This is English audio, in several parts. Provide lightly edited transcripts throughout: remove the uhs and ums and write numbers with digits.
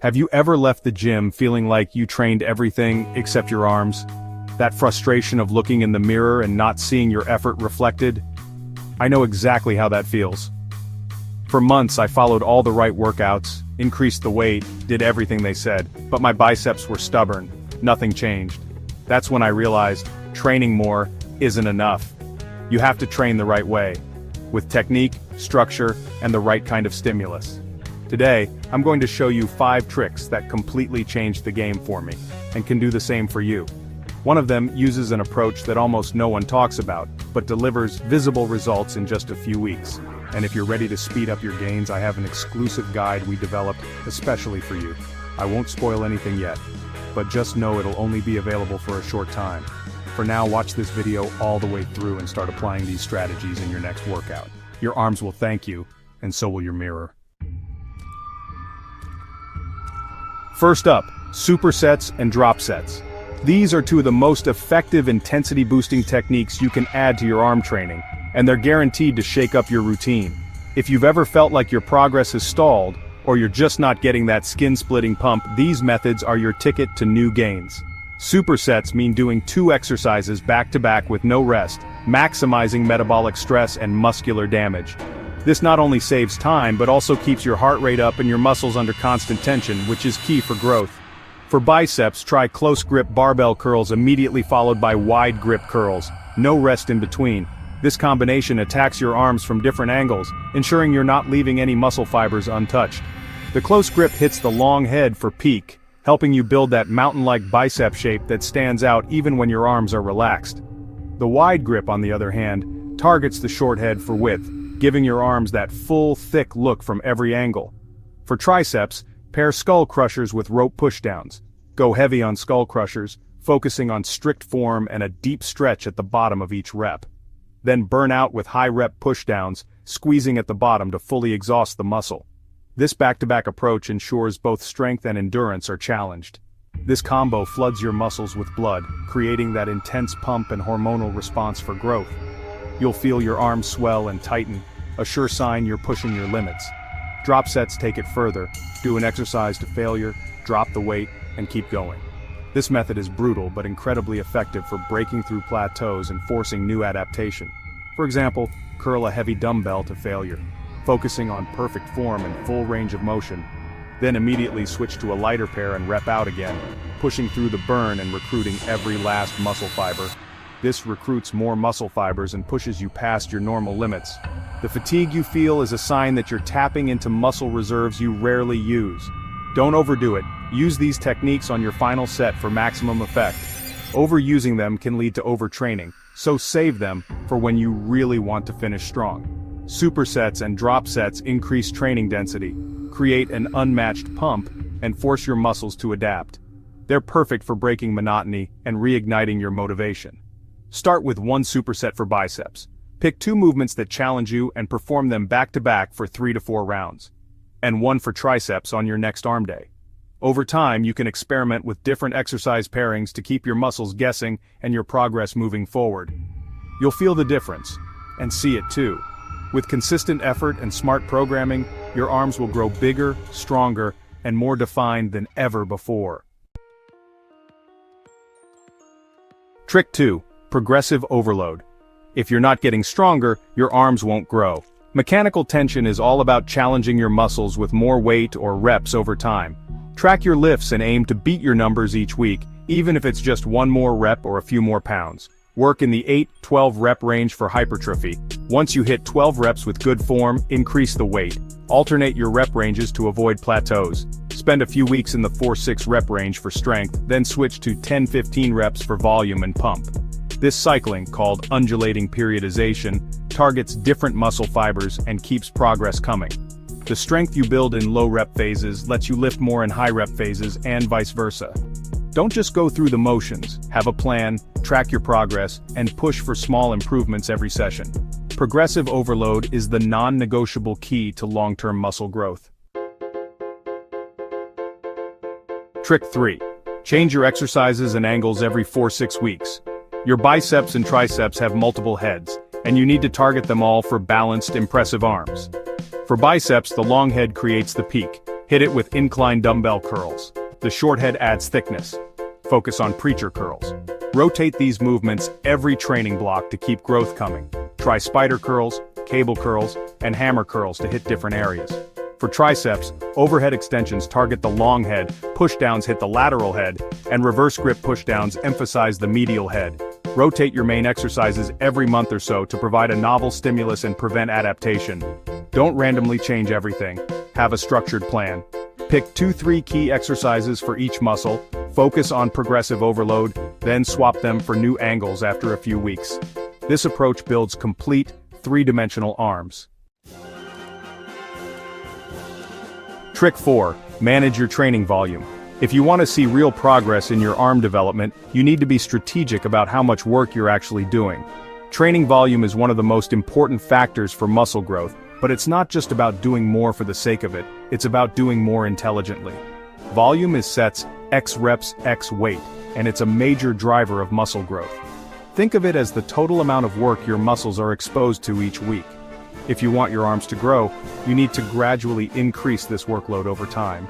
Have you ever left the gym feeling like you trained everything except your arms? That frustration of looking in the mirror and not seeing your effort reflected? I know exactly how that feels. For months I followed all the right workouts, increased the weight, did everything they said, but my biceps were stubborn. Nothing changed. That's when I realized training more isn't enough. You have to train the right way, with technique, structure, and the right kind of stimulus. Today, I'm going to show you 5 tricks that completely changed the game for me, and can do the same for you. One of them uses an approach that almost no one talks about, but delivers visible results in just a few weeks. And if you're ready to speed up your gains, I have an exclusive guide we developed especially for you. I won't spoil anything yet, but just know it'll only be available for a short time. For now, watch this video all the way through and start applying these strategies in your next workout. Your arms will thank you, and so will your mirror. First up, supersets and drop sets. These are 2 of the most effective intensity-boosting techniques you can add to your arm training, and they're guaranteed to shake up your routine. If you've ever felt like your progress has stalled, or you're just not getting that skin-splitting pump, these methods are your ticket to new gains. Supersets mean doing 2 exercises back-to-back with no rest, maximizing metabolic stress and muscular damage. This not only saves time but also keeps your heart rate up and your muscles under constant tension, which is key for growth. For biceps, try close grip barbell curls immediately followed by wide grip curls, no rest in between. This combination attacks your arms from different angles, ensuring you're not leaving any muscle fibers untouched. The close grip hits the long head for peak, helping you build that mountain-like bicep shape that stands out even when your arms are relaxed. The wide grip, on the other hand, targets the short head for width, giving your arms that full, thick look from every angle. For triceps, pair skull crushers with rope pushdowns. Go heavy on skull crushers, focusing on strict form and a deep stretch at the bottom of each rep. Then burn out with high rep pushdowns, squeezing at the bottom to fully exhaust the muscle. This back-to-back approach ensures both strength and endurance are challenged. This combo floods your muscles with blood, creating that intense pump and hormonal response for growth. You'll feel your arms swell and tighten, a sure sign you're pushing your limits. Drop sets take it further. Do an exercise to failure, drop the weight, and keep going. This method is brutal but incredibly effective for breaking through plateaus and forcing new adaptation. For example, curl a heavy dumbbell to failure, focusing on perfect form and full range of motion. Then immediately switch to a lighter pair and rep out again, pushing through the burn and recruiting every last muscle fiber. This recruits more muscle fibers and pushes you past your normal limits. The fatigue you feel is a sign that you're tapping into muscle reserves you rarely use. Don't overdo it. Use these techniques on your final set for maximum effect. Overusing them can lead to overtraining, so save them for when you really want to finish strong. Supersets and drop sets increase training density, create an unmatched pump, and force your muscles to adapt. They're perfect for breaking monotony and reigniting your motivation. Start with 1 superset for biceps. Pick 2 movements that challenge you and perform them back-to-back for 3 to 4 rounds. And 1 for triceps on your next arm day. Over time, you can experiment with different exercise pairings to keep your muscles guessing and your progress moving forward. You'll feel the difference, and see it too. With consistent effort and smart programming, your arms will grow bigger, stronger, and more defined than ever before. Trick 2. Progressive overload. If you're not getting stronger, your arms won't grow. Mechanical tension is all about challenging your muscles with more weight or reps over time. Track your lifts and aim to beat your numbers each week, even if it's just 1 more rep or a few more pounds. Work in the 8-12 rep range for hypertrophy. Once you hit 12 reps with good form, increase the weight. Alternate your rep ranges to avoid plateaus. Spend a few weeks in the 4-6 rep range for strength, then switch to 10-15 reps for volume and pump. This cycling, called undulating periodization, targets different muscle fibers and keeps progress coming. The strength you build in low rep phases lets you lift more in high rep phases and vice versa. Don't just go through the motions, have a plan, track your progress, and push for small improvements every session. Progressive overload is the non-negotiable key to long-term muscle growth. Trick 3. Change your exercises and angles every 4-6 weeks. Your biceps and triceps have multiple heads, and you need to target them all for balanced, impressive arms. For biceps, the long head creates the peak, Hit it with incline dumbbell curls. The short head adds thickness. Focus on preacher curls. Rotate these movements every training block to keep growth coming. Try spider curls, cable curls, and hammer curls to hit different areas. For triceps, overhead extensions target the long head, pushdowns hit the lateral head, and reverse grip pushdowns emphasize the medial head. Rotate your main exercises every month or so to provide a novel stimulus and prevent adaptation. Don't randomly change everything. Have a structured plan. Pick 2-3 key exercises for each muscle, focus on progressive overload, then swap them for new angles after a few weeks. This approach builds complete, three-dimensional arms. Trick 4. Manage your training volume. If you want to see real progress in your arm development, you need to be strategic about how much work you're actually doing. Training volume is one of the most important factors for muscle growth, but it's not just about doing more for the sake of it, it's about doing more intelligently. Volume is sets X reps X weight, and it's a major driver of muscle growth. Think of it as the total amount of work your muscles are exposed to each week. If you want your arms to grow, you need to gradually increase this workload over time.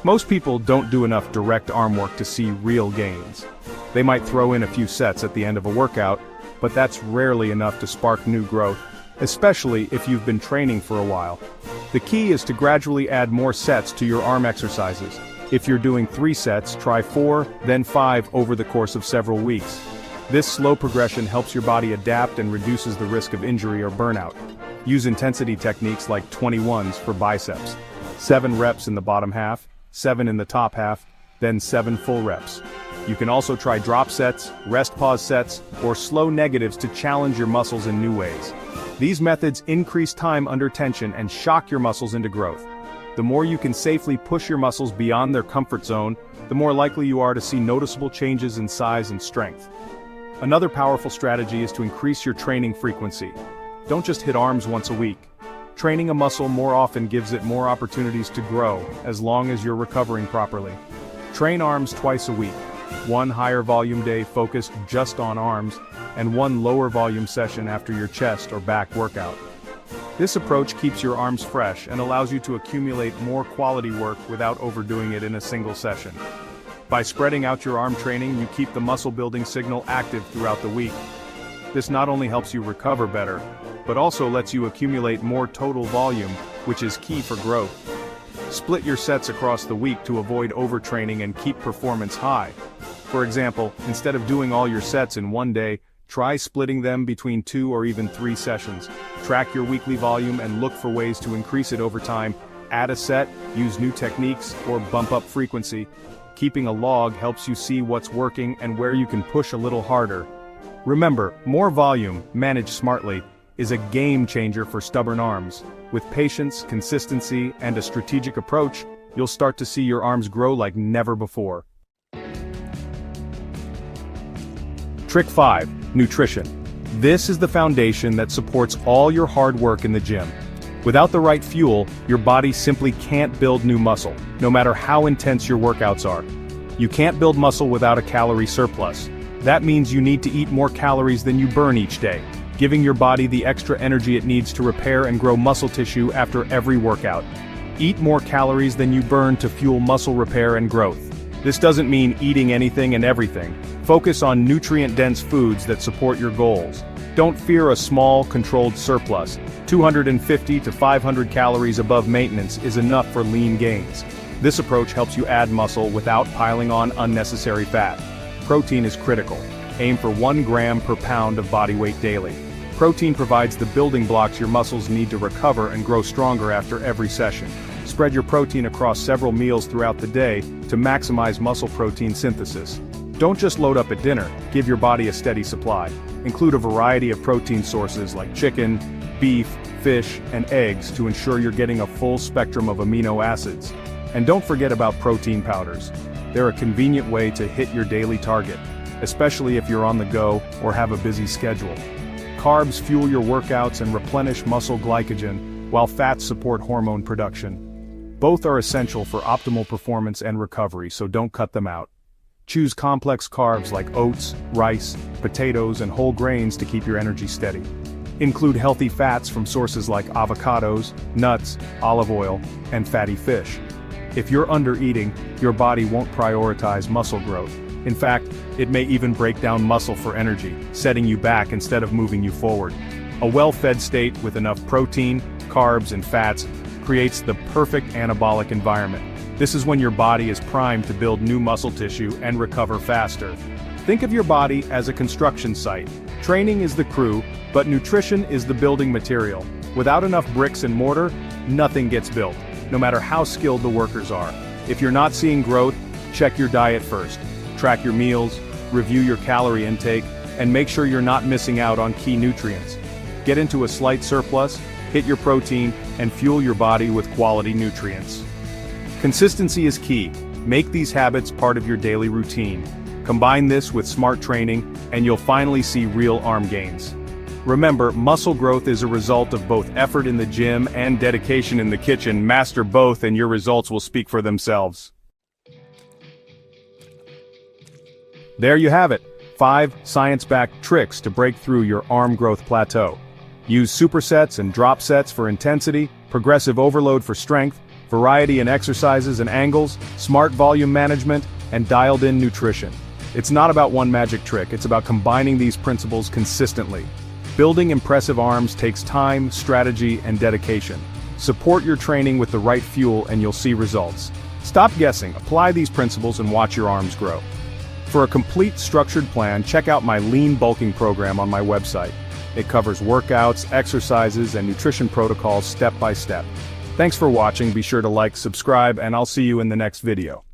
Most people don't do enough direct arm work to see real gains. They might throw in a few sets at the end of a workout, but that's rarely enough to spark new growth, especially if you've been training for a while. The key is to gradually add more sets to your arm exercises. If you're doing 3 sets, try 4, then 5 over the course of several weeks. This slow progression helps your body adapt and reduces the risk of injury or burnout. Use intensity techniques like 21s for biceps. 7 reps in the bottom half, 7 in the top half, then 7 full reps. You can also try drop sets, rest pause sets, or slow negatives to challenge your muscles in new ways. These methods increase time under tension and shock your muscles into growth. The more you can safely push your muscles beyond their comfort zone, the more likely you are to see noticeable changes in size and strength. Another powerful strategy is to increase your training frequency. Don't just hit arms once a week. Training a muscle more often gives it more opportunities to grow, as long as you're recovering properly. Train arms twice a week. 1 higher volume day focused just on arms, and 1 lower volume session after your chest or back workout. This approach keeps your arms fresh and allows you to accumulate more quality work without overdoing it in a single session. By spreading out your arm training, you keep the muscle building signal active throughout the week. This not only helps you recover better, but also lets you accumulate more total volume, which is key for growth. Split your sets across the week to avoid overtraining and keep performance high. For example, instead of doing all your sets in one day, try splitting them between 2 or even 3 sessions. Track your weekly volume and look for ways to increase it over time. Add a set, use new techniques, or bump up frequency. Keeping a log helps you see what's working and where you can push a little harder. Remember, more volume, managed smartly, is a game changer for stubborn arms. With patience, consistency, and a strategic approach, you'll start to see your arms grow like never before. Trick 5. Nutrition. This is the foundation that supports all your hard work in the gym. Without the right fuel, your body simply can't build new muscle, no matter how intense your workouts are. You can't build muscle without a calorie surplus. That means you need to eat more calories than you burn each day, giving your body the extra energy it needs to repair and grow muscle tissue after every workout. Eat more calories than you burn to fuel muscle repair and growth. This doesn't mean eating anything and everything. Focus on nutrient-dense foods that support your goals. Don't fear a small, controlled surplus. 250 to 500 calories above maintenance is enough for lean gains. This approach helps you add muscle without piling on unnecessary fat. Protein is critical. Aim for 1 gram per pound of body weight daily. Protein provides the building blocks your muscles need to recover and grow stronger after every session. Spread your protein across several meals throughout the day to maximize muscle protein synthesis. Don't just load up at dinner, give your body a steady supply. Include a variety of protein sources like chicken, beef, fish, and eggs to ensure you're getting a full spectrum of amino acids. And don't forget about protein powders. They're a convenient way to hit your daily target, especially if you're on the go or have a busy schedule. Carbs fuel your workouts and replenish muscle glycogen, while fats support hormone production. Both are essential for optimal performance and recovery, so don't cut them out. Choose complex carbs like oats, rice, potatoes, and whole grains to keep your energy steady. Include healthy fats from sources like avocados, nuts, olive oil, and fatty fish. If you're under-eating, your body won't prioritize muscle growth. In fact, it may even break down muscle for energy, setting you back instead of moving you forward. A well-fed state with enough protein, carbs, and fats creates the perfect anabolic environment. This is when your body is primed to build new muscle tissue and recover faster. Think of your body as a construction site. Training is the crew, but nutrition is the building material. Without enough bricks and mortar, nothing gets built, no matter how skilled the workers are. If you're not seeing growth, check your diet first. Track your meals, review your calorie intake, and make sure you're not missing out on key nutrients. Get into a slight surplus, hit your protein, and fuel your body with quality nutrients. Consistency is key. Make these habits part of your daily routine. Combine this with smart training, and you'll finally see real arm gains. Remember, muscle growth is a result of both effort in the gym and dedication in the kitchen. Master both and your results will speak for themselves. There you have it, 5 science-backed tricks to break through your arm growth plateau. Use supersets and drop sets for intensity, progressive overload for strength, variety in exercises and angles, smart volume management, and dialed-in nutrition. It's not about one magic trick, it's about combining these principles consistently. Building impressive arms takes time, strategy, and dedication. Support your training with the right fuel and you'll see results. Stop guessing, apply these principles and watch your arms grow. For a complete structured plan, check out my lean bulking program on my website. It covers workouts, exercises, and nutrition protocols step by step. Thanks for watching, be sure to like, subscribe, and I'll see you in the next video.